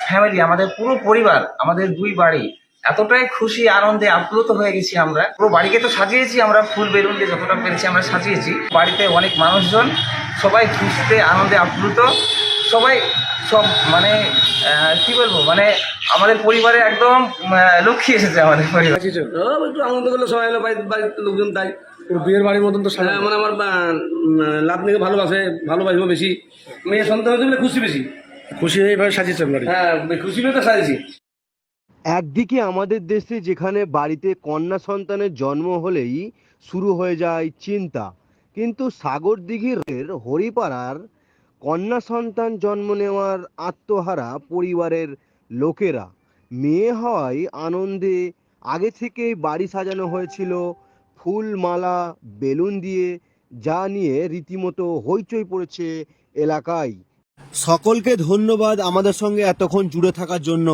Family, আমাদের পুরো পরিবার, আমাদের 2 বাড়ি এতটাই খুশি আনন্দে আপ্লুত হয়ে গেছি। আমরা পুরো বাড়িকে তো সাজিয়েছি, আমরা ফুল বেলুন দিয়ে যতটা পেরেছি আমরা সাজিয়েছি। বাড়িতে অনেক মানুষজন, সবাই খুশিতে আনন্দে আপ্লুত। সবাই সব মানে কি বলবো, মানে আমাদের পরিবারে একদম লক্ষ্মী এসেছে আমাদের পরিবার। একটু আনন্দ করলে সবাই এলো, বাড়ির লোকজন তাই বিয়ের বাড়ির মতন তো সাজানো। মানে আমার লাভনিকে ভালোবাসবো বেশি, মেয়ে সন্তান হয়েছে বলে খুশি বেশি। খুশি হয়ে এইভাবে সাজিয়েছেন বাড়ি? হ্যাঁ, খুশি হয়ে তো সাজেছি। একদিকে আমাদের দেশে যেখানে বাড়িতে কন্যা সন্তানের জন্ম হলেই শুরু হয়ে যায় চিন্তা, কিন্তু সাগরদিঘির হরিপাড়ার কন্যা সন্তান জন্ম নেওয়ার আত্মহারা পরিবারের লোকেরা মেয়ে হওয়ায় আনন্দে আগে থেকেই বাড়ি সাজানো হয়েছিল ফুল মালা বেলুন দিয়ে, যা নিয়ে রীতিমতো হইচই পড়েছে এলাকায়। সকলকে ধন্যবাদ আমাদের সঙ্গে এতক্ষণ জুড়ে থাকার জন্য।